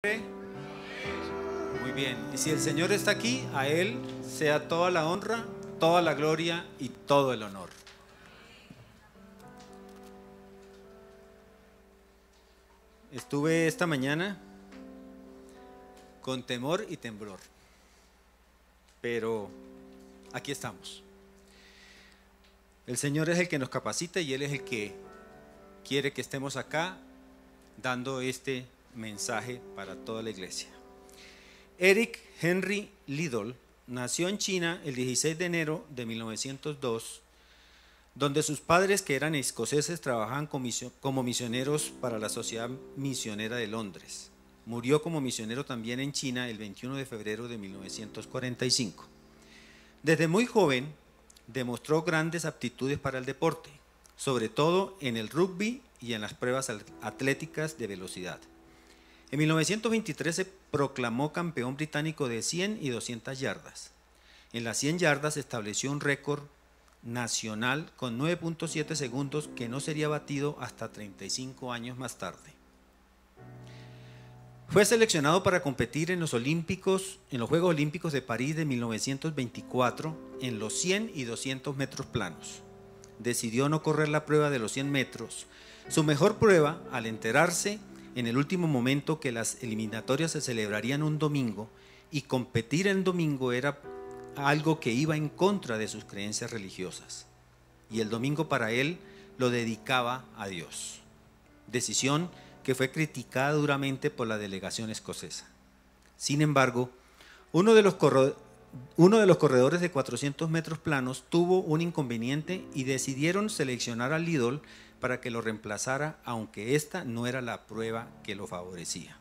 Muy bien. Y si el Señor está aquí, a Él sea toda la honra, toda la gloria y todo el honor. Estuve esta mañana con temor y temblor, pero aquí estamos. El Señor es el que nos capacita y Él es el que quiere que estemos acá dando este mensaje para toda la iglesia. Eric Henry Liddell nació en China el 16 de enero de 1902, donde sus padres, que eran escoceses, trabajaban como misioneros para la Sociedad Misionera de Londres. Murió como misionero también en China el 21 de febrero de 1945. Desde muy joven demostró grandes aptitudes para el deporte, sobre todo en el rugby y en las pruebas atléticas de velocidad. En 1923 se proclamó campeón británico de 100 y 200 yardas. En las 100 yardas estableció un récord nacional con 9.7 segundos que no sería batido hasta 35 años más tarde. Fue seleccionado para competir en los Juegos Olímpicos de París de 1924 en los 100 y 200 metros planos. Decidió no correr la prueba de los 100 metros, su mejor prueba, al enterarse en el último momento que las eliminatorias se celebrarían un domingo y competir en domingo era algo que iba en contra de sus creencias religiosas. Y el domingo para él lo dedicaba a Dios. Decisión que fue criticada duramente por la delegación escocesa. Sin embargo, uno de los corredores de 400 metros planos tuvo un inconveniente y decidieron seleccionar a Liddell para que lo reemplazara, aunque esta no era la prueba que lo favorecía.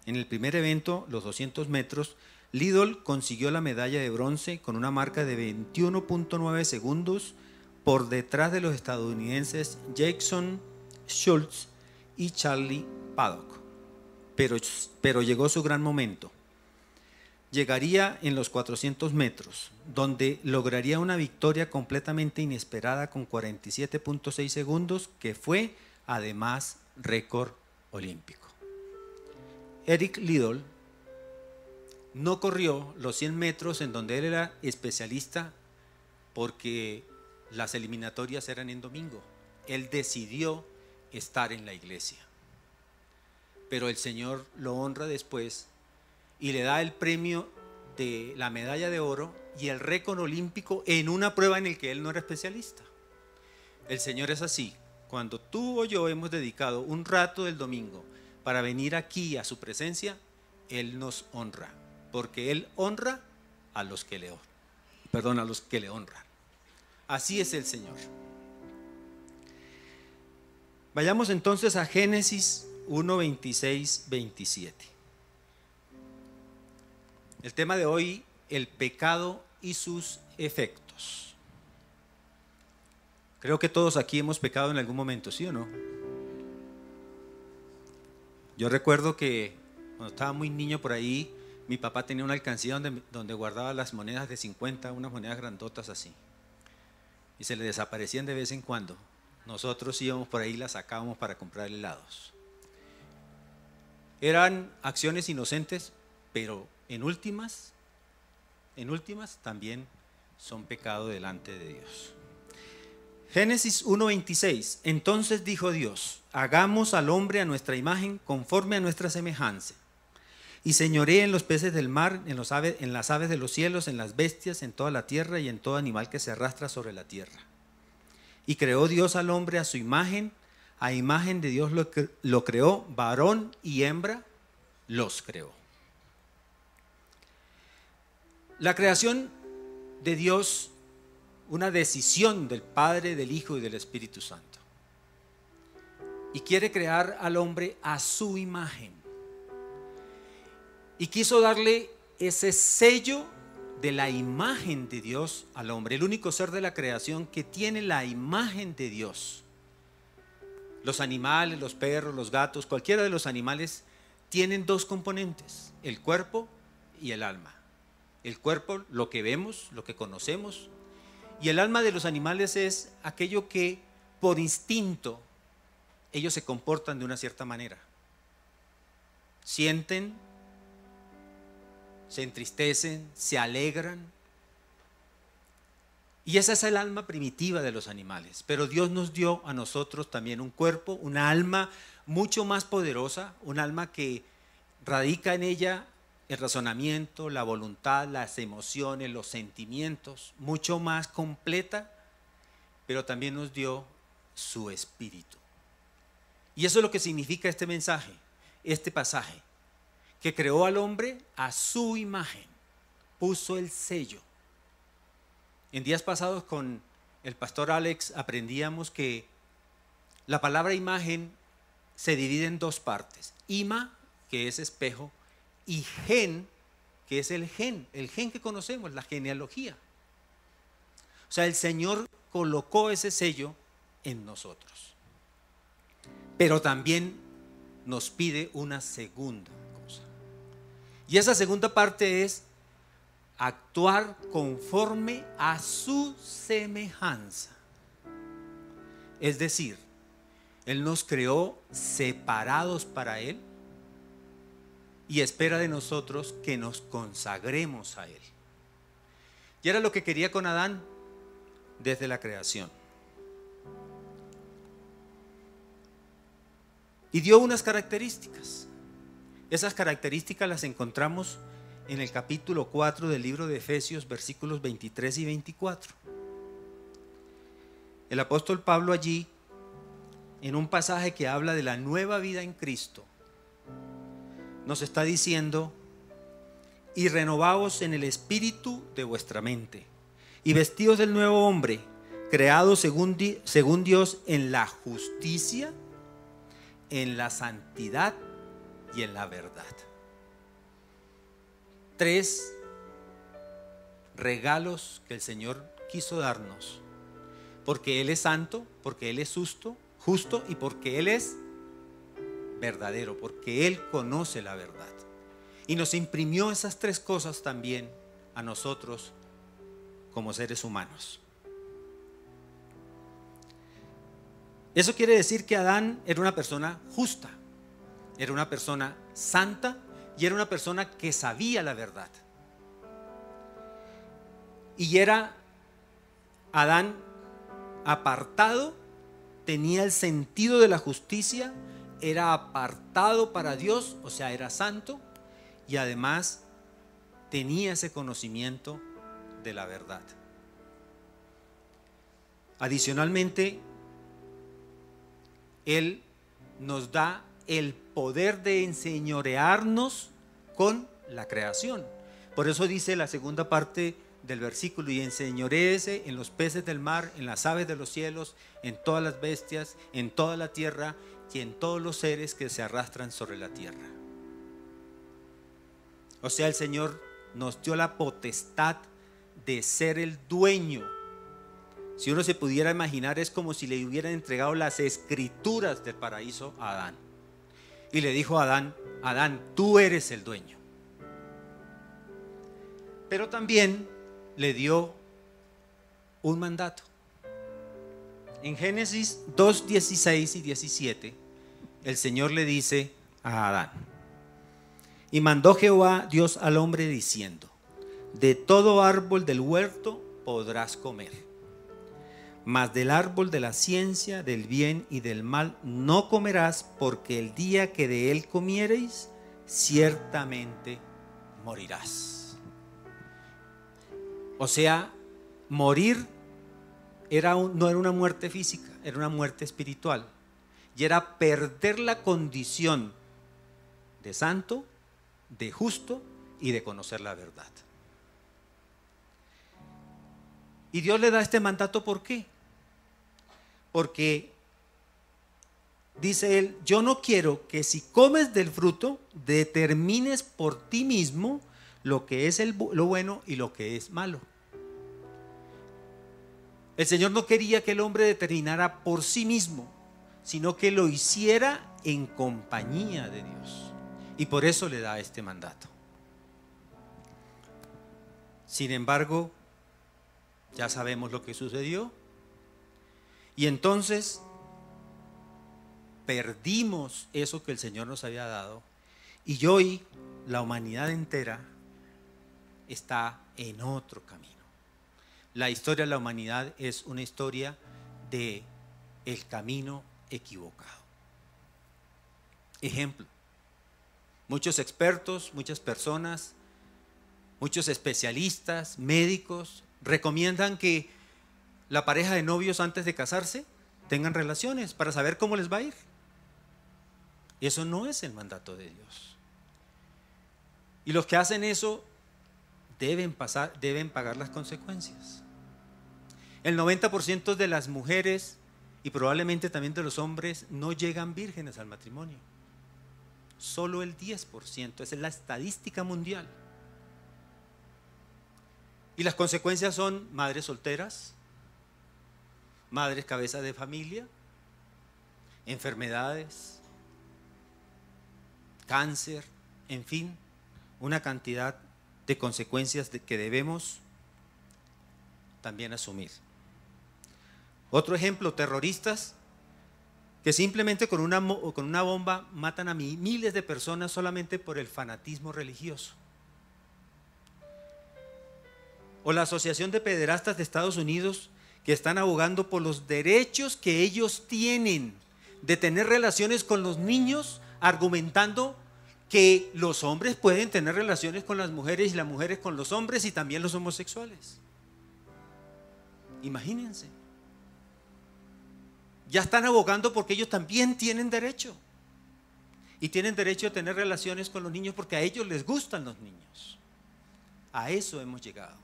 En el primer evento, los 200 metros, Liddell consiguió la medalla de bronce con una marca de 21.9 segundos por detrás de los estadounidenses Jackson Schultz y Charlie Paddock. Pero llegó su gran momento. Llegaría en los 400 metros, donde lograría una victoria completamente inesperada con 47.6 segundos, que fue además récord olímpico. Eric Liddell no corrió los 100 metros en donde él era especialista porque las eliminatorias eran en domingo. Él decidió estar en la iglesia. Pero el Señor lo honra después y le da el premio de la medalla de oro y el récord olímpico en una prueba en la que él no era especialista. El Señor es así. Cuando tú o yo hemos dedicado un rato del domingo para venir aquí a su presencia, Él nos honra, porque Él honra a los que le honran. Así es el Señor. Vayamos entonces a Génesis 1, 26, 27. El tema de hoy, el pecado y sus efectos. Creo que todos aquí hemos pecado en algún momento, ¿sí o no? Yo recuerdo que cuando estaba muy niño por ahí, mi papá tenía una alcancía donde guardaba las monedas de 50, unas monedas grandotas así. Y se le desaparecían de vez en cuando. Nosotros íbamos por ahí y las sacábamos para comprar helados. Eran acciones inocentes, pero en últimas también son pecado delante de Dios. Génesis 1:26. Entonces dijo Dios: hagamos al hombre a nuestra imagen, conforme a nuestra semejanza, y señoree en los peces del mar, en las aves de los cielos, en las bestias, en toda la tierra y en todo animal que se arrastra sobre la tierra. Y creó Dios al hombre a su imagen, a imagen de Dios lo creó, varón y hembra los creó. La creación de Dios, una decisión del Padre, del Hijo y del Espíritu Santo. Y quiere crear al hombre a su imagen. Y quiso darle ese sello de la imagen de Dios al hombre, el único ser de la creación que tiene la imagen de Dios. Los animales, los perros, los gatos, cualquiera de los animales tienen dos componentes: el cuerpo y el alma. El cuerpo, lo que vemos, lo que conocemos, y el alma de los animales es aquello que por instinto ellos se comportan de una cierta manera. sienten, se entristecen, se alegran. Y esa es el alma primitiva de los animales. Pero Dios nos dio a nosotros también un cuerpo, una alma mucho más poderosa, un alma que radica en ella el razonamiento, la voluntad, las emociones, los sentimientos, mucho más completa, pero también nos dio su espíritu. Y eso es lo que significa este mensaje, este pasaje, que creó al hombre a su imagen, puso el sello. En días pasados con el pastor Alex aprendíamos que la palabra imagen se divide en dos partes: ima, que es espejo, y gen, que es el gen que conocemos, la genealogía. O sea, el Señor colocó ese sello en nosotros, pero también nos pide una segunda cosa, y esa segunda parte es actuar conforme a su semejanza. Es decir, Él nos creó separados para Él y espera de nosotros que nos consagremos a Él. Y era lo que quería con Adán desde la creación. Y dio unas características. Esas características las encontramos en el capítulo 4 del libro de Efesios, versículos 23 y 24. El apóstol Pablo allí, en un pasaje que habla de la nueva vida en Cristo, nos está diciendo: y renovaos en el espíritu de vuestra mente, y vestidos del nuevo hombre, creado según Dios en la justicia, en la santidad y en la verdad. 3 regalos que el Señor quiso darnos, porque Él es santo, porque Él es justo y porque Él es verdadero, porque Él conoce la verdad. Y nos imprimió esas 3 cosas también a nosotros como seres humanos. Eso quiere decir que Adán era una persona justa, era una persona santa y era una persona que sabía la verdad. Y era Adán apartado, tenía el sentido de la justicia, era apartado para Dios, o sea, era santo, y además tenía ese conocimiento de la verdad. Adicionalmente, Él nos da el poder de enseñorearnos con la creación. Por eso dice la segunda parte del versículo: y enseñoréese en los peces del mar, en las aves de los cielos, en todas las bestias, en toda la tierra y en todos los seres que se arrastran sobre la tierra. O sea, el Señor nos dio la potestad de ser el dueño. Si uno se pudiera imaginar, es como si le hubieran entregado las escrituras del paraíso a Adán. Y le dijo a Adán: Adán, tú eres el dueño. Pero también le dio un mandato. En Génesis 2, 16 y 17, el Señor le dice a Adán: y mandó Jehová Dios al hombre diciendo: de todo árbol del huerto podrás comer, mas del árbol de la ciencia del bien y del mal no comerás, porque el día que de él comiereis, ciertamente morirás. O sea, morir no era una muerte física, era una muerte espiritual. Y era perder la condición de santo, de justo y de conocer la verdad. Y Dios le da este mandato, ¿por qué? Porque dice Él: yo no quiero que si comes del fruto determines por ti mismo lo que es lo bueno y lo que es malo. El Señor no quería que el hombre determinara por sí mismo, sino que lo hiciera en compañía de Dios. Y por eso le da este mandato. Sin embargo, ya sabemos lo que sucedió. Y entonces perdimos eso que el Señor nos había dado Y hoy la humanidad entera está en otro camino. La historia de la humanidad es una historia de el camino equivocado. Ejemplo, muchos expertos, muchas personas, muchos especialistas, médicos, recomiendan que la pareja de novios antes de casarse tengan relaciones para saber cómo les va a ir. Eso no es el mandato de Dios. Y los que hacen eso deben pagar las consecuencias. El 90% de las mujeres y probablemente también de los hombres no llegan vírgenes al matrimonio. Solo el 10%, esa es la estadística mundial. Y las consecuencias son madres solteras, madres cabeza de familia, enfermedades, cáncer, en fin, una cantidad de consecuencias que debemos también asumir. Otro ejemplo, terroristas que simplemente con una bomba matan a miles de personas solamente por el fanatismo religioso. O la Asociación de Pederastas de Estados Unidos, que están abogando por los derechos que ellos tienen de tener relaciones con los niños, argumentando que los hombres pueden tener relaciones con las mujeres y las mujeres con los hombres y también los homosexuales. Imagínense. Ya están abogando porque ellos también tienen derecho. Y tienen derecho a tener relaciones con los niños porque a ellos les gustan los niños. A eso hemos llegado.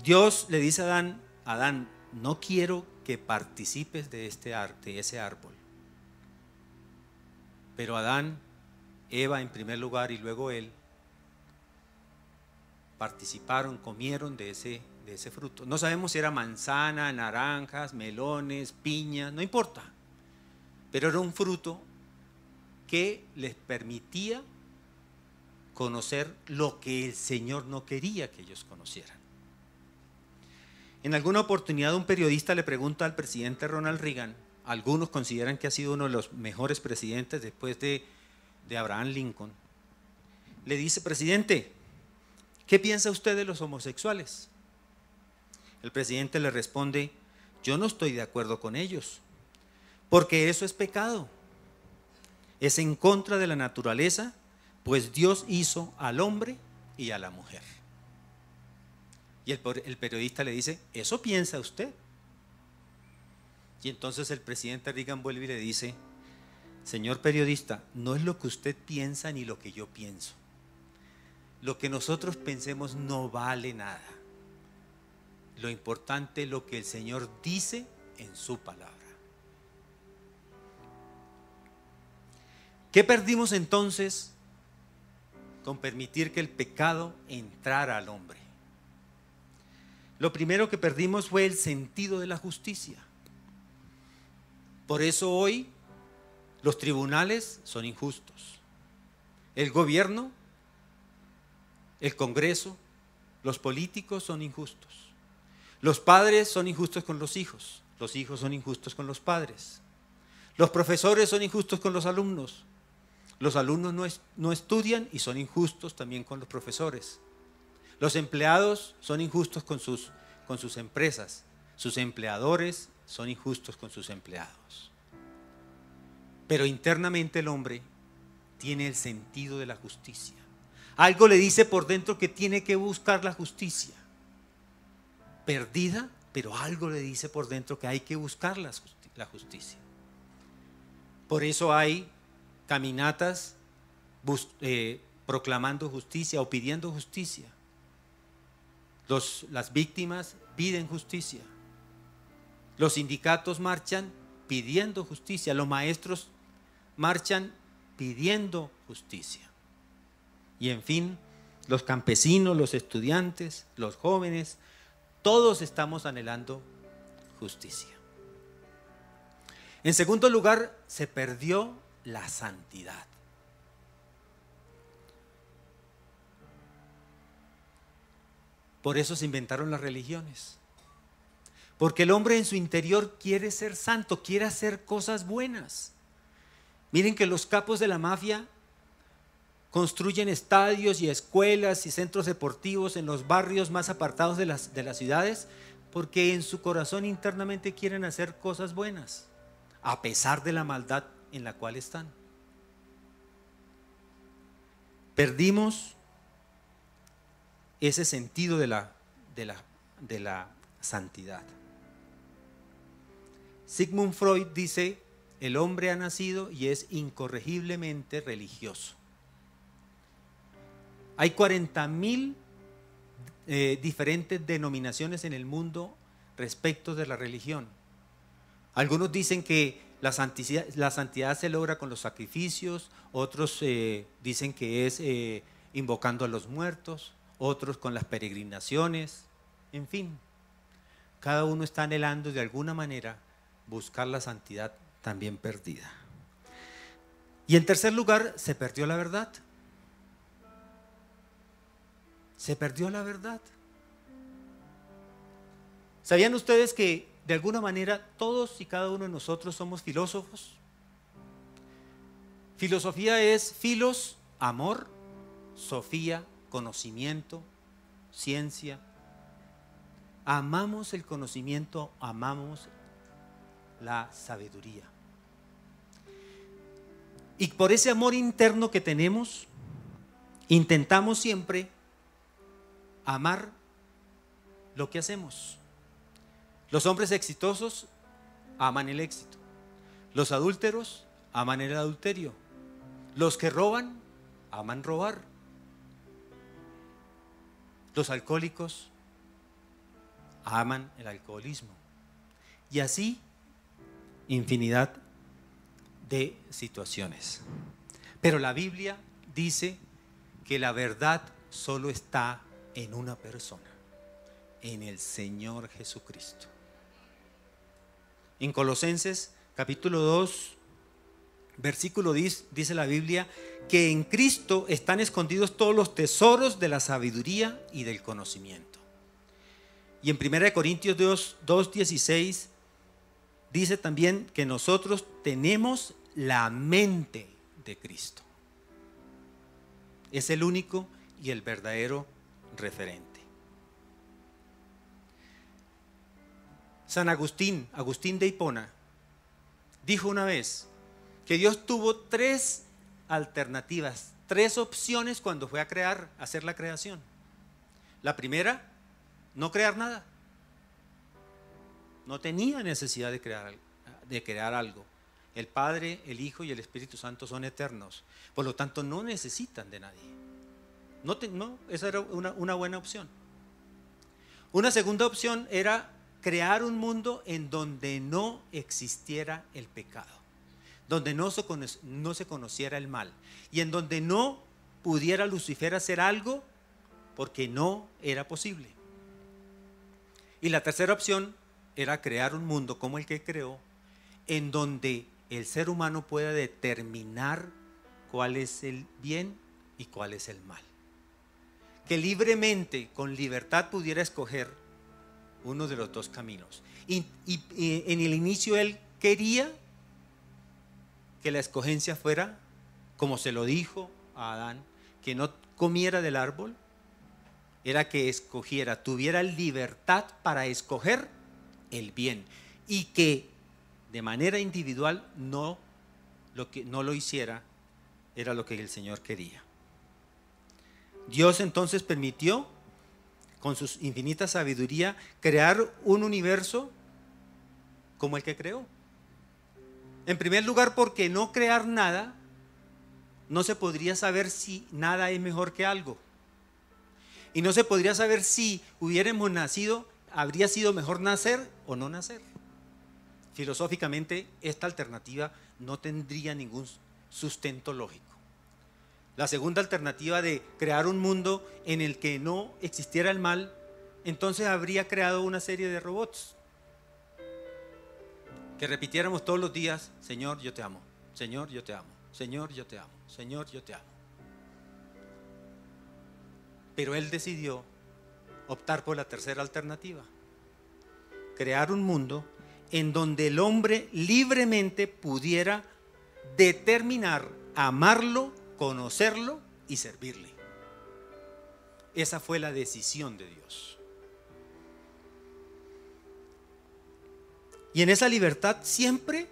Dios le dice a Adán, no quiero que participes de ese árbol. Pero Adán, Eva en primer lugar y luego él participaron, comieron de ese fruto. No sabemos si era manzana, naranjas, melones, piñas, no importa. Pero era un fruto que les permitía conocer lo que el Señor no quería que ellos conocieran. En alguna oportunidad un periodista le pregunta al presidente Ronald Reagan, algunos consideran que ha sido uno de los mejores presidentes después de Abraham Lincoln, le dice: presidente, ¿qué piensa usted de los homosexuales? El presidente le responde: yo no estoy de acuerdo con ellos, porque eso es pecado, es en contra de la naturaleza, pues Dios hizo al hombre y a la mujer. Y el periodista le dice: ¿eso piensa usted? Y entonces el presidente Reagan vuelve y le dice: señor periodista, no es lo que usted piensa ni lo que yo pienso. Lo que nosotros pensemos no vale nada. Lo importante es lo que el Señor dice en su palabra. ¿Qué perdimos entonces con permitir que el pecado entrara al hombre? Lo primero que perdimos fue el sentido de la justicia. Por eso hoy los tribunales son injustos. El gobierno, el Congreso, los políticos son injustos. Los padres son injustos con los hijos son injustos con los padres. Los profesores son injustos con los alumnos no estudian y son injustos también con los profesores. Los empleados son injustos con sus empresas, sus empleadores son injustos con sus empleados. Pero internamente el hombre tiene el sentido de la justicia. Algo le dice por dentro que tiene que buscar la justicia. Perdida, pero algo le dice por dentro que hay que buscar la justicia. Por eso hay caminatas proclamando justicia o pidiendo justicia. Las víctimas piden justicia. Los sindicatos marchan pidiendo justicia. Los maestros marchan pidiendo justicia. Y en fin, los campesinos, los estudiantes, los jóvenes, todos estamos anhelando justicia. En segundo lugar, se perdió la santidad. Por eso se inventaron las religiones. Porque el hombre en su interior quiere ser santo, quiere hacer cosas buenas. Miren que los capos de la mafia construyen estadios y escuelas y centros deportivos en los barrios más apartados de las ciudades, porque en su corazón internamente quieren hacer cosas buenas, a pesar de la maldad en la cual están. Perdimos ese sentido de la santidad. Sigmund Freud dice: el hombre ha nacido y es incorregiblemente religioso. Hay 40.000 diferentes denominaciones en el mundo respecto de la religión. Algunos dicen que la santidad se logra con los sacrificios, otros dicen que es invocando a los muertos, otros con las peregrinaciones, en fin. Cada uno está anhelando de alguna manera buscar la santidad también perdida. Y en tercer lugar, se perdió la verdad. Se perdió la verdad. ¿Sabían ustedes que de alguna manera todos y cada uno de nosotros somos filósofos? Filosofía es filos, amor; sofía, conocimiento, ciencia. Amamos el conocimiento, amamos la sabiduría. Y por ese amor interno que tenemos, intentamos siempre amar lo que hacemos. Los hombres exitosos aman el éxito. Los adúlteros aman el adulterio. Los que roban aman robar. Los alcohólicos aman el alcoholismo. Y así, infinidad de situaciones. Pero la Biblia dice que la verdad solo está en una persona, en el Señor Jesucristo. En Colosenses capítulo 2, versículo 10, dice la Biblia que en Cristo están escondidos todos los tesoros de la sabiduría y del conocimiento. Y en 1 Corintios 2:16 dice también que nosotros tenemos la mente de Cristo. Es el único y el verdadero referente. San Agustín de Hipona, dijo una vez que Dios tuvo 3 alternativas, 3 opciones cuando fue a hacer la creación. La primera, no crear nada. No tenía necesidad de crear algo. El Padre, el Hijo y el Espíritu Santo son eternos, por lo tanto no necesitan de nadie. Esa era una buena opción. Una segunda opción era crear un mundo en donde no existiera el pecado, donde no se conociera el mal y en donde no pudiera Lucifer hacer algo porque no era posible. Y la tercera opción era crear un mundo como el que creó, en donde el ser humano pueda determinar cuál es el bien y cuál es el mal. Que libremente, con libertad, pudiera escoger uno de los 2 caminos. Y en el inicio él quería que la escogencia fuera, como se lo dijo a Adán, que no comiera del árbol. Era que escogiera, tuviera libertad para escoger el bien, y que de manera individual no lo hiciera. Era lo que el Señor quería. Dios entonces permitió, con su infinita sabiduría, crear un universo como el que creó. En primer lugar, porque no crear nada, no se podría saber si nada es mejor que algo. Y no se podría saber si hubiéramos nacido, habría sido mejor nacer o no nacer. Filosóficamente, esta alternativa no tendría ningún sustento lógico. La segunda alternativa de crear un mundo en el que no existiera el mal, entonces habría creado una serie de robots que repitiéramos todos los días: Señor, yo te amo, Señor, yo te amo, Señor, yo te amo, Señor, yo te amo. Pero él decidió optar por la tercera alternativa: crear un mundo en donde el hombre libremente pudiera determinar amarlo, conocerlo y servirle. Esa fue la decisión de Dios. Y en esa libertad siempre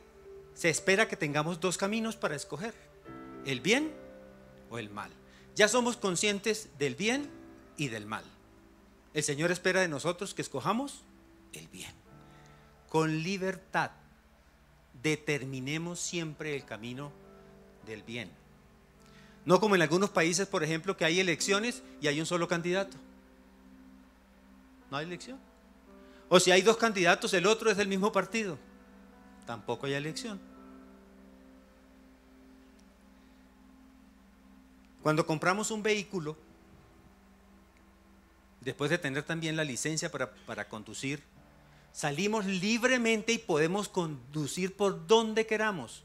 se espera que tengamos dos caminos para escoger: el bien o el mal. Ya somos conscientes del bien y del mal. El Señor espera de nosotros que escojamos el bien. Con libertad determinemos siempre el camino del bien. No como en algunos países, por ejemplo, que hay elecciones y hay un solo candidato. No hay elección. O si hay dos candidatos, el otro es del mismo partido. Tampoco hay elección. Cuando compramos un vehículo, después de tener también la licencia para conducir, salimos libremente y podemos conducir por donde queramos.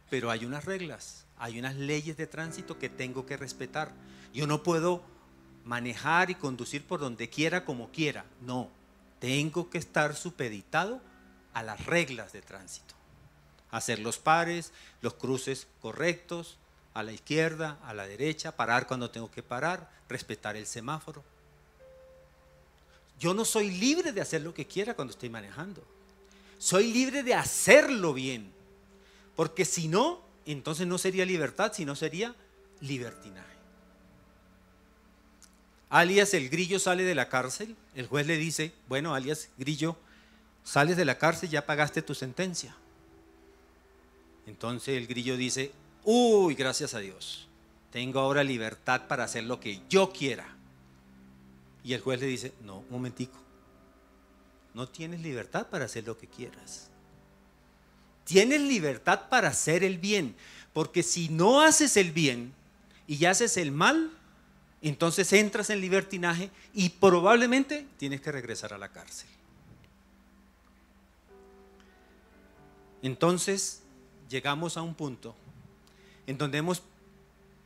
Pero hay unas reglas, hay unas leyes de tránsito que tengo que respetar. Yo no puedo manejar y conducir por donde quiera, como quiera. No, tengo que estar supeditado a las reglas de tránsito. Hacer los pares, los cruces correctos, a la izquierda, a la derecha, parar cuando tengo que parar, respetar el semáforo. Yo no soy libre de hacer lo que quiera cuando estoy manejando. Soy libre de hacerlo bien. Porque si no, entonces no sería libertad, sino sería libertinaje. Alias el Grillo sale de la cárcel. El juez le dice: bueno, alias Grillo, sales de la cárcel, ya pagaste tu sentencia. Entonces el Grillo dice: uy, gracias a Dios, tengo ahora libertad para hacer lo que yo quiera. Y el juez le dice: no, un momentico, no tienes libertad para hacer lo que quieras. Tienes libertad para hacer el bien, porque si no haces el bien y haces el mal, entonces entras en libertinaje y probablemente tienes que regresar a la cárcel. Entonces llegamos a un punto en donde hemos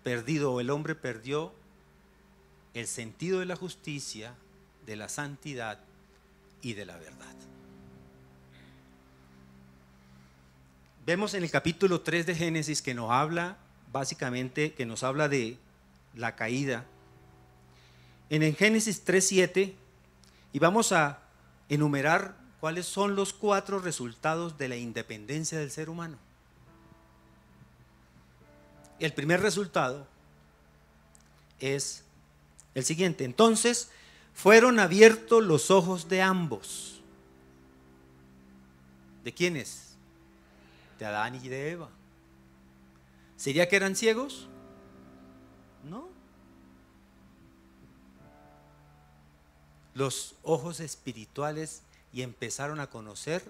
perdido, o el hombre perdió, el sentido de la justicia, de la santidad y de la verdad. Vemos en el capítulo 3 de Génesis que nos habla, básicamente, que nos habla de la caída. En el Génesis 3:7, y vamos a enumerar cuáles son los 4 resultados de la independencia del ser humano. El primer resultado es el siguiente: entonces fueron abiertos los ojos de ambos. ¿De quiénes? De Adán y de Eva. ¿Sería que eran ciegos? No. Los ojos espirituales, y empezaron a conocer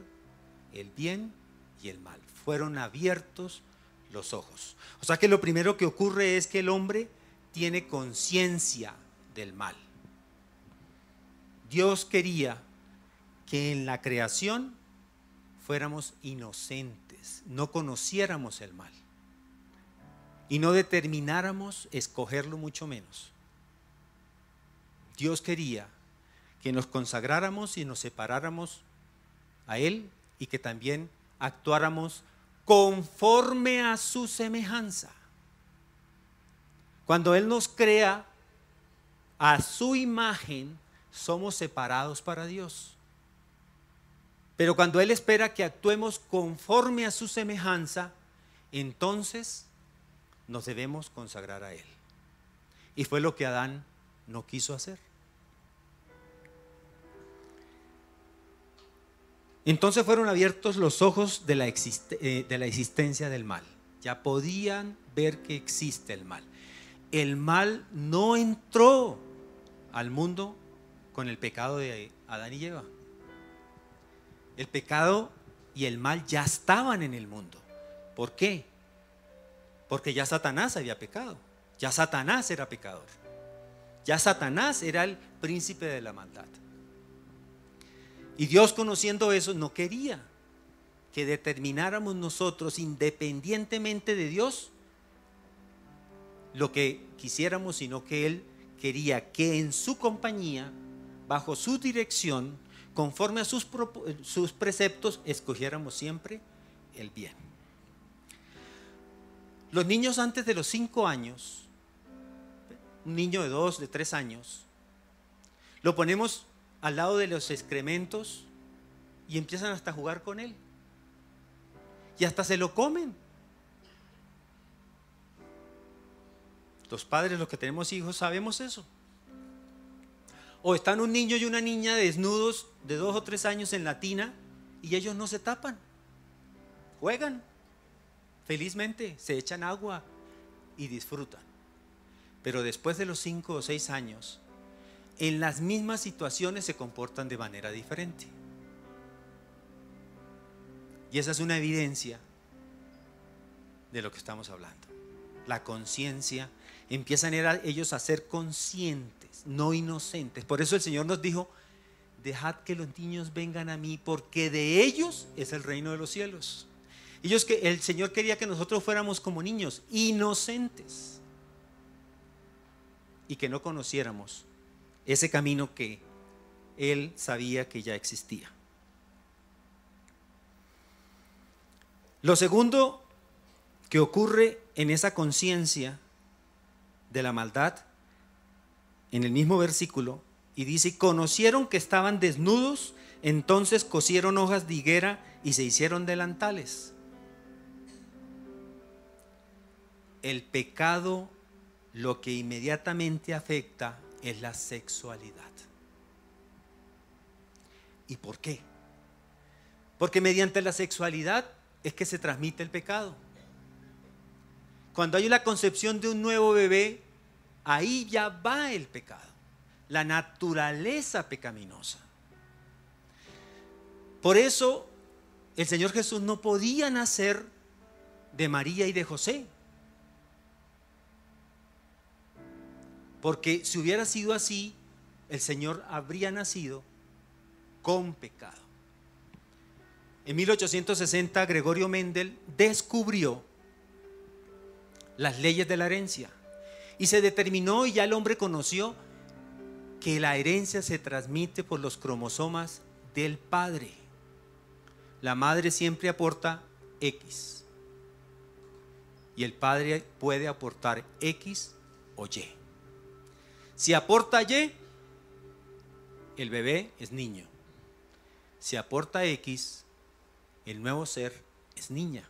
el bien y el mal. Fueron abiertos los ojos. O sea que lo primero que ocurre es que el hombre tiene conciencia del mal. Dios quería que en la creación fuéramos inocentes, no conociéramos el mal y no determináramos escogerlo, mucho menos. Dios quería que nos consagráramos y nos separáramos a Él, y que también actuáramos conforme a su semejanza. Cuando Él nos crea a su imagen, somos separados para Dios. Pero cuando Él espera que actuemos conforme a su semejanza, entonces nos debemos consagrar a Él. Y fue lo que Adán no quiso hacer. Entonces fueron abiertos los ojos de la existencia del mal. Ya podían ver que existe el mal. El mal no entró al mundo con el pecado de Adán y Eva. El pecado y el mal ya estaban en el mundo. ¿Por qué? Porque ya Satanás había pecado. Ya Satanás era pecador. Ya Satanás era el príncipe de la maldad. Y Dios, conociendo eso, no quería que determináramos nosotros, independientemente de Dios, lo que quisiéramos, sino que Él quería que en su compañía, bajo su dirección, conforme a sus preceptos, escogiéramos siempre el bien. Los niños antes de los 5 años, un niño de 2, de 3 años, lo ponemos al lado de los excrementos y empiezan hasta a jugar con él. Y hasta se lo comen. Los padres, los que tenemos hijos, sabemos eso. O están un niño y una niña desnudos de 2 o 3 años en la tina y ellos no se tapan. Juegan felizmente, se echan agua y disfrutan. Pero después de los 5 o 6 años, en las mismas situaciones se comportan de manera diferente. Y esa es una evidencia de lo que estamos hablando. La conciencia, empiezan ellos a ser conscientes, no inocentes. Por eso el Señor nos dijo: dejad que los niños vengan a mí, porque de ellos es el reino de los cielos. El Señor quería que nosotros fuéramos como niños, inocentes, y que no conociéramos ese camino que Él sabía que ya existía. Lo segundo que ocurre en esa conciencia de la maldad, en el mismo versículo, y dice: y conocieron que estaban desnudos, entonces cosieron hojas de higuera y se hicieron delantales. El pecado, lo que inmediatamente afecta es la sexualidad. ¿Y por qué? Porque mediante la sexualidad es que se transmite el pecado. Cuando hay la concepción de un nuevo bebé, ahí ya va el pecado, la naturaleza pecaminosa. Por eso el Señor Jesús no podía nacer de María y de José, porque si hubiera sido así, el Señor habría nacido con pecado. En 1860 Gregorio Mendel descubrió las leyes de la herencia y se determinó, y ya el hombre conoció, que la herencia se transmite por los cromosomas del padre. La madre siempre aporta X y el padre puede aportar X o Y. Si aporta Y, el bebé es niño. Si aporta X, el nuevo ser es niña.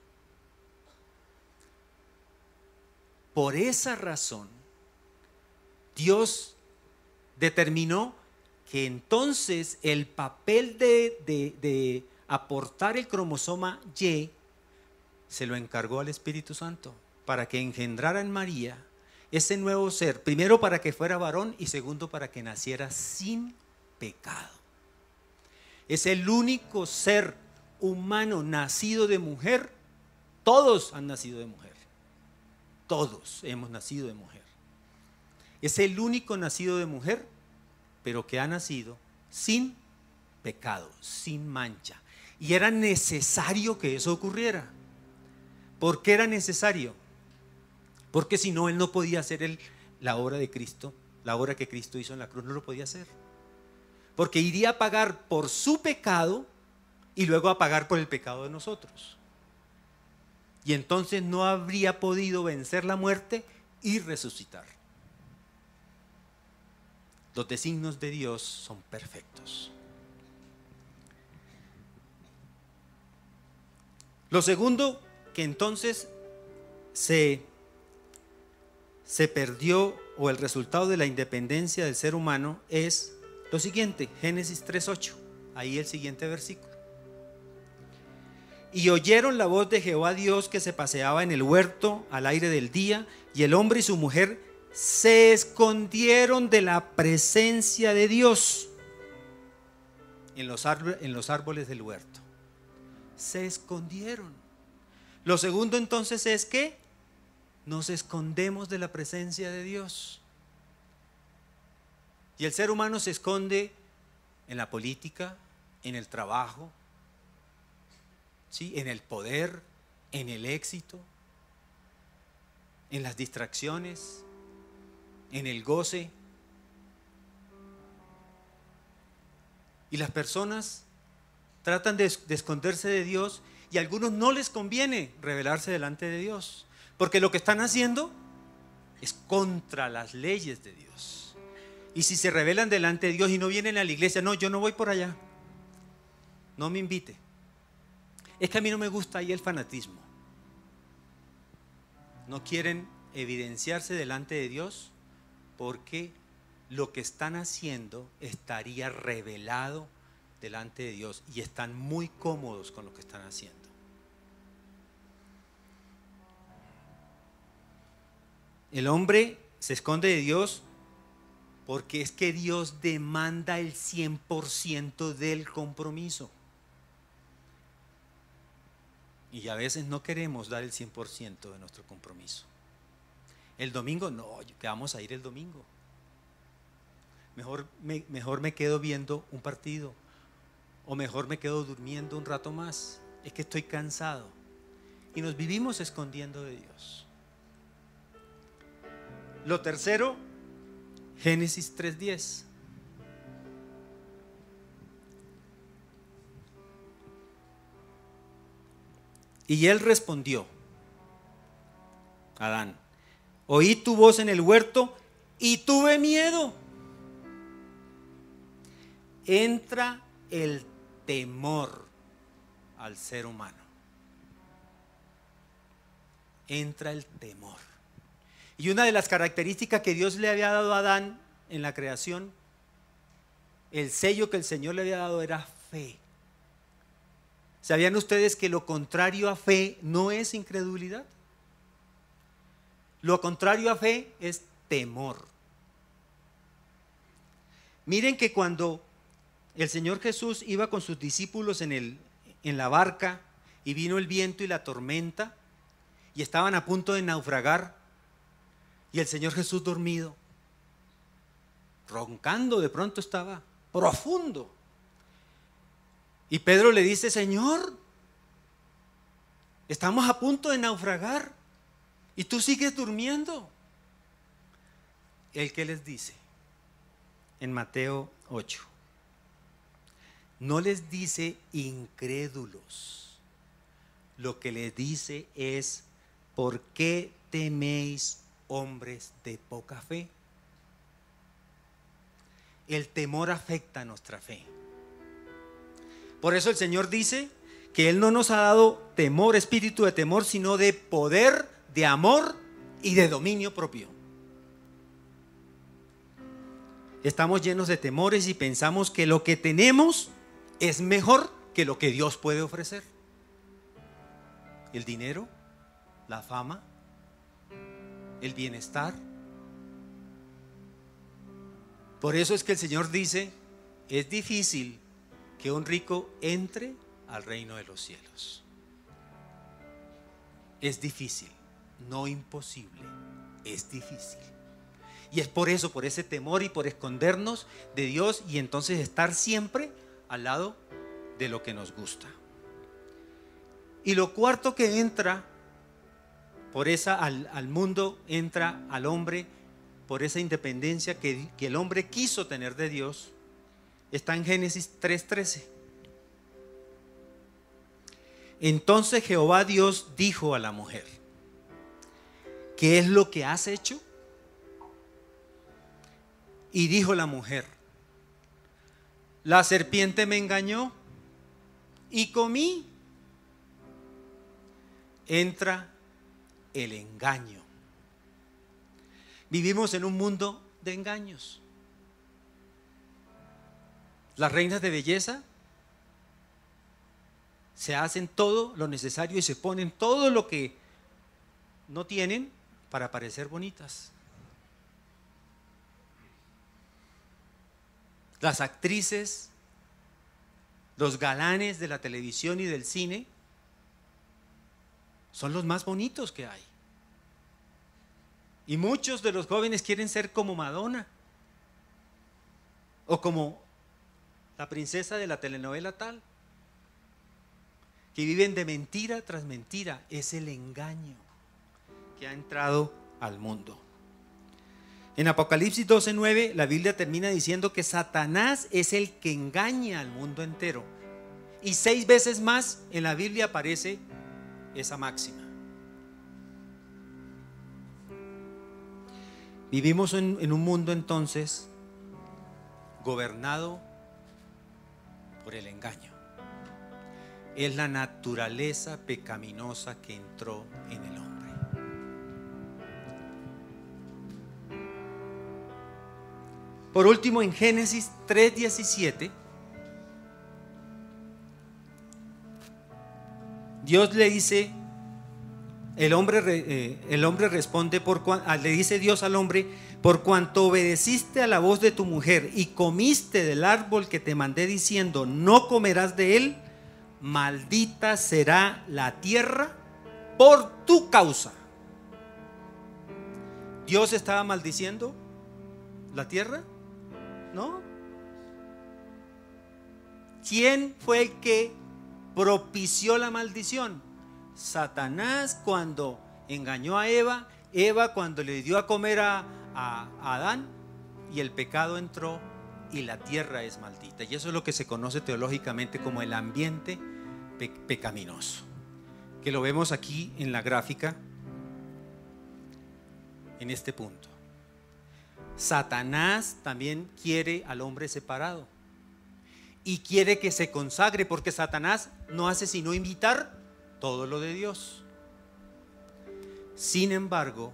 Por esa razón, Dios determinó que entonces el papel de aportar el cromosoma Y se lo encargó al Espíritu Santo, para que engendrara en María ese nuevo ser, primero para que fuera varón y segundo para que naciera sin pecado. Es el único ser humano nacido de mujer. Todos han nacido de mujer. Todos hemos nacido de mujer. Es el único nacido de mujer, pero que ha nacido sin pecado, sin mancha. Y era necesario que eso ocurriera. ¿Por qué era necesario? Porque si no, él no podía hacer la obra de Cristo, la obra que Cristo hizo en la cruz, no lo podía hacer. Porque iría a pagar por su pecado y luego a pagar por el pecado de nosotros. Y entonces no habría podido vencer la muerte y resucitar. Los designios de Dios son perfectos. Lo segundo que entonces se perdió, o el resultado de la independencia del ser humano, es lo siguiente: Génesis 3:8, ahí el siguiente versículo. Y oyeron la voz de Jehová Dios que se paseaba en el huerto al aire del día, y el hombre y su mujer se escondieron de la presencia de Dios en los árboles del huerto. Se escondieron. Lo segundo entonces es que nos escondemos de la presencia de Dios. Y el ser humano se esconde en la política, en el trabajo, ¿sí?, en el poder, en el éxito, en las distracciones, en el goce. Y las personas tratan de esconderse de Dios, y a algunos no les conviene revelarse delante de Dios, porque lo que están haciendo es contra las leyes de Dios. Y si se revelan delante de Dios y no vienen a la iglesia, no, yo no voy por allá, no me invite. Es que a mí no me gusta ahí el fanatismo. No quieren evidenciarse delante de Dios porque lo que están haciendo estaría revelado delante de Dios, y están muy cómodos con lo que están haciendo. El hombre se esconde de Dios porque es que Dios demanda el 100% del compromiso. Y a veces no queremos dar el 100% de nuestro compromiso. El domingo, no, que vamos a ir el domingo. Mejor me quedo viendo un partido, o mejor me quedo durmiendo un rato más. Es que estoy cansado. Y nos vivimos escondiendo de Dios. Lo tercero, Génesis 3:10. Y él respondió, Adán, oí tu voz en el huerto y tuve miedo. Entra el temor al ser humano. Entra el temor. Y una de las características que Dios le había dado a Adán en la creación, el sello que el Señor le había dado era fe. ¿Sabían ustedes que lo contrario a fe no es incredulidad? Lo contrario a fe es temor. Miren que cuando el Señor Jesús iba con sus discípulos en la barca, y vino el viento y la tormenta, y estaban a punto de naufragar, y el Señor Jesús dormido, roncando, de pronto estaba profundo. Y Pedro le dice, Señor, estamos a punto de naufragar y tú sigues durmiendo. ¿El qué les dice? En Mateo 8. No les dice incrédulos. Lo que les dice es, ¿por qué teméis, hombres de poca fe? El temor afecta nuestra fe. Por eso el Señor dice que Él no nos ha dado temor, espíritu de temor, sino de poder, de amor y de dominio propio. Estamos llenos de temores y pensamos que lo que tenemos es mejor que lo que Dios puede ofrecer. El dinero, la fama, el bienestar. Por eso es que el Señor dice, es difícil que un rico entre al reino de los cielos. Es difícil, no imposible, es difícil. Y es por eso, por ese temor y por escondernos de Dios, y entonces estar siempre al lado de lo que nos gusta. Y lo cuarto que entra por al mundo, entra al hombre por esa independencia que el hombre quiso tener de Dios, está en Génesis 3:13. Entonces Jehová Dios dijo a la mujer, ¿qué es lo que has hecho? Y dijo la mujer, la serpiente me engañó y comí. Entra el engaño. Vivimos en un mundo de engaños. Las reinas de belleza se hacen todo lo necesario y se ponen todo lo que no tienen para parecer bonitas. Las actrices, los galanes de la televisión y del cine son los más bonitos que hay. Y muchos de los jóvenes quieren ser como Madonna o como la princesa de la telenovela tal, que viven de mentira tras mentira. Es el engaño que ha entrado al mundo. En Apocalipsis 12:9 la Biblia termina diciendo que Satanás es el que engaña al mundo entero. Y 6 veces más en la Biblia aparece esa máxima. Vivimos en un mundo entonces gobernado por el engaño. Es la naturaleza pecaminosa que entró en el hombre. Por último, en Génesis 3:17, Dios le dice, el hombre responde, le dice Dios al hombre: por cuanto obedeciste a la voz de tu mujer y comiste del árbol que te mandé diciendo, no comerás de él, maldita será la tierra por tu causa. ¿Dios estaba maldiciendo la tierra? ¿No? ¿Quién fue el que propició la maldición? Satanás, cuando engañó a Eva, cuando le dio a comer a Adán, y el pecado entró y la tierra es maldita. Y eso es lo que se conoce teológicamente como el ambiente pecaminoso, que lo vemos aquí en la gráfica, en este punto. Satanás también quiere al hombre separado y quiere que se consagre, porque Satanás no hace sino imitar todo lo de Dios. Sin embargo,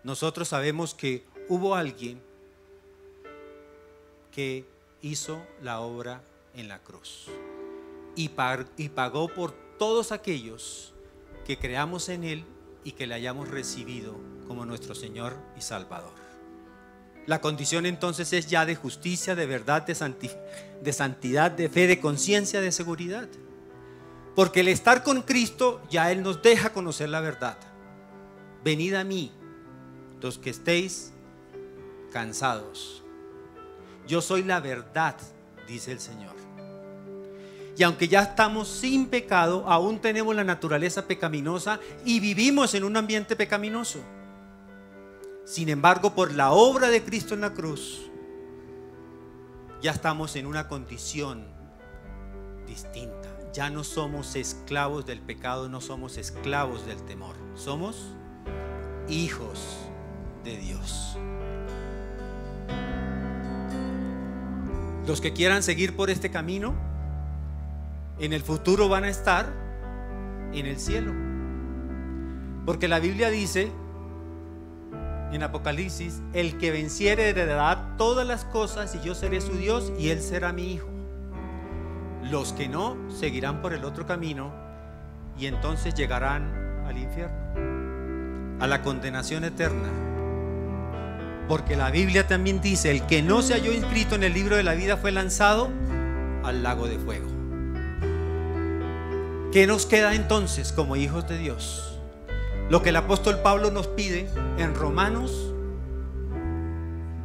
nosotros sabemos que hubo alguien que hizo la obra en la cruz y pagó por todos aquellos que creamos en Él y que le hayamos recibido como nuestro Señor y Salvador. La condición entonces es ya de justicia, de verdad, de santidad, de fe, de conciencia, de seguridad. Porque el estar con Cristo, ya Él nos deja conocer la verdad. Venid a mí, los que estéis cansados. Yo soy la verdad, dice el Señor. Y aunque ya estamos sin pecado, aún tenemos la naturaleza pecaminosa y vivimos en un ambiente pecaminoso. Sin embargo, por la obra de Cristo en la cruz, ya estamos en una condición distinta. Ya no somos esclavos del pecado, no somos esclavos del temor. Somos hijos de Dios. Los que quieran seguir por este camino, en el futuro van a estar en el cielo. Porque la Biblia dice en Apocalipsis: el que venciere heredará todas las cosas y yo seré su Dios y él será mi hijo. Los que no seguirán por el otro camino y entonces llegarán al infierno, a la condenación eterna. Porque la Biblia también dice: el que no se halló inscrito en el libro de la vida fue lanzado al lago de fuego. ¿Qué nos queda entonces como hijos de Dios? Lo que el apóstol Pablo nos pide en Romanos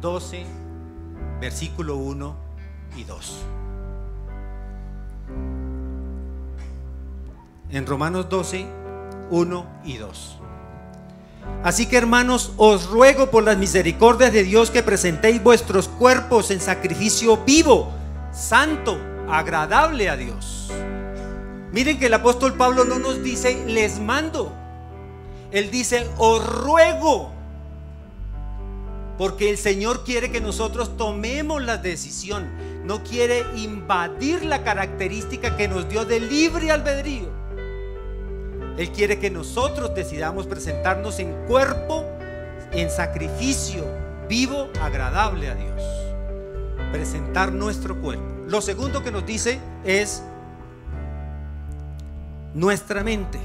12, versículo 1 y 2. En Romanos 12, 1 y 2. Así que, hermanos, os ruego por las misericordias de Dios que presentéis vuestros cuerpos en sacrificio vivo, santo, agradable a Dios. Miren que el apóstol Pablo no nos dice les mando. Él dice os ruego, porque el Señor quiere que nosotros tomemos la decisión. No quiere invadir la característica que nos dio de libre albedrío. Él quiere que nosotros decidamos presentarnos en cuerpo, en sacrificio vivo, agradable a Dios. Presentar nuestro cuerpo. Lo segundo que nos dice es nuestra mente.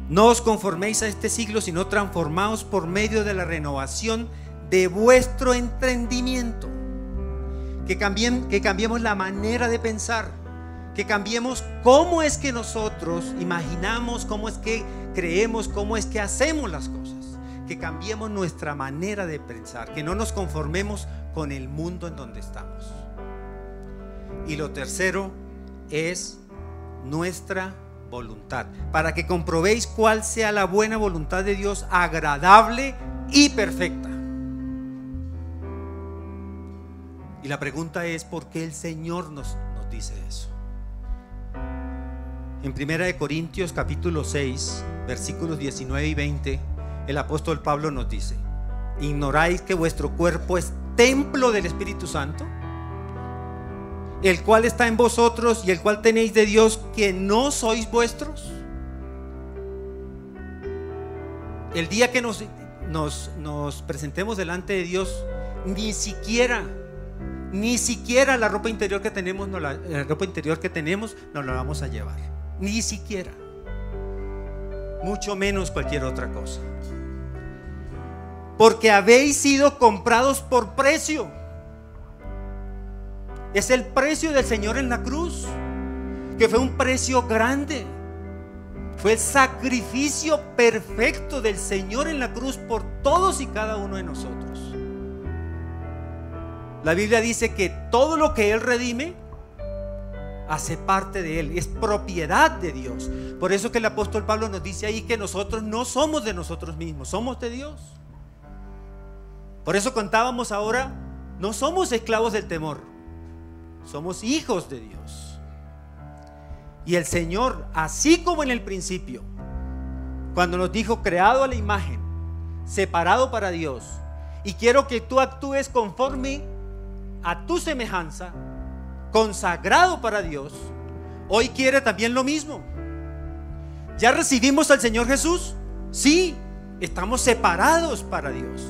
No os conforméis a este siglo, sino transformaos por medio de la renovación de vuestro entendimiento. Que cambiemos la manera de pensar, que cambiemos cómo es que nosotros imaginamos, cómo es que creemos, cómo es que hacemos las cosas. Que cambiemos nuestra manera de pensar, que no nos conformemos con el mundo en donde estamos. Y lo tercero es nuestra voluntad, para que comprobéis cuál sea la buena voluntad de Dios, agradable y perfecta. Y la pregunta es, ¿por qué el Señor nos dice eso? En 1 Corintios capítulo 6, versículos 19 y 20, el apóstol Pablo nos dice: ¿ignoráis que vuestro cuerpo es templo del Espíritu Santo, el cual está en vosotros y el cual tenéis de Dios, que no sois vuestros? El día que nos presentemos delante de Dios, ni siquiera la ropa interior que tenemos, nos la vamos a llevar. Ni siquiera. Mucho menos cualquier otra cosa. Porque habéis sido comprados por precio. Es el precio del Señor en la cruz, que fue un precio grande. Fue el sacrificio perfecto del Señor en la cruz por todos y cada uno de nosotros. La Biblia dice que todo lo que Él redime hace parte de Él, es propiedad de Dios. Por eso que el apóstol Pablo nos dice ahí que nosotros no somos de nosotros mismos, somos de Dios. Por eso contábamos ahora, no somos esclavos del temor, somos hijos de Dios. Y el Señor, así como en el principio, cuando nos dijo: creado a la imagen, separado para Dios, y quiero que tú actúes conforme a tu semejanza, consagrado para Dios, hoy quiere también lo mismo. ¿Ya recibimos al Señor Jesús? Sí, estamos separados para Dios,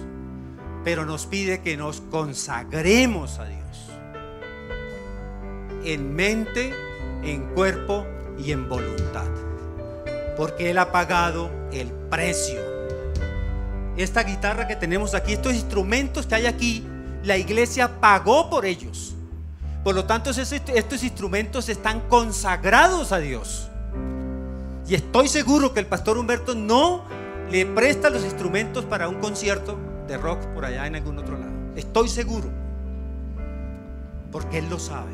pero nos pide que nos consagremos a Dios, en mente, en cuerpo y en voluntad, porque Él ha pagado el precio. Esta guitarra que tenemos aquí, estos instrumentos que hay aquí, la iglesia pagó por ellos. Por lo tanto, estos instrumentos están consagrados a Dios. Y estoy seguro que el pastor Humberto no le presta los instrumentos para un concierto de rock por allá en algún otro lado. Estoy seguro, porque Él lo sabe.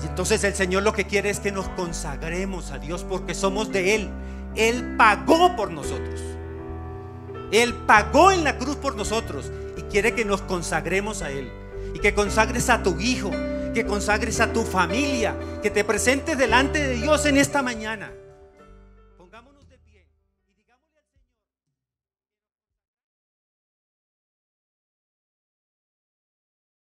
Y entonces el Señor lo que quiere es que nos consagremos a Dios, porque somos de Él. Él pagó por nosotros. Él pagó en la cruz por nosotros y quiere que nos consagremos a Él. Y que consagres a tu hijo, que consagres a tu familia, que te presentes delante de Dios en esta mañana.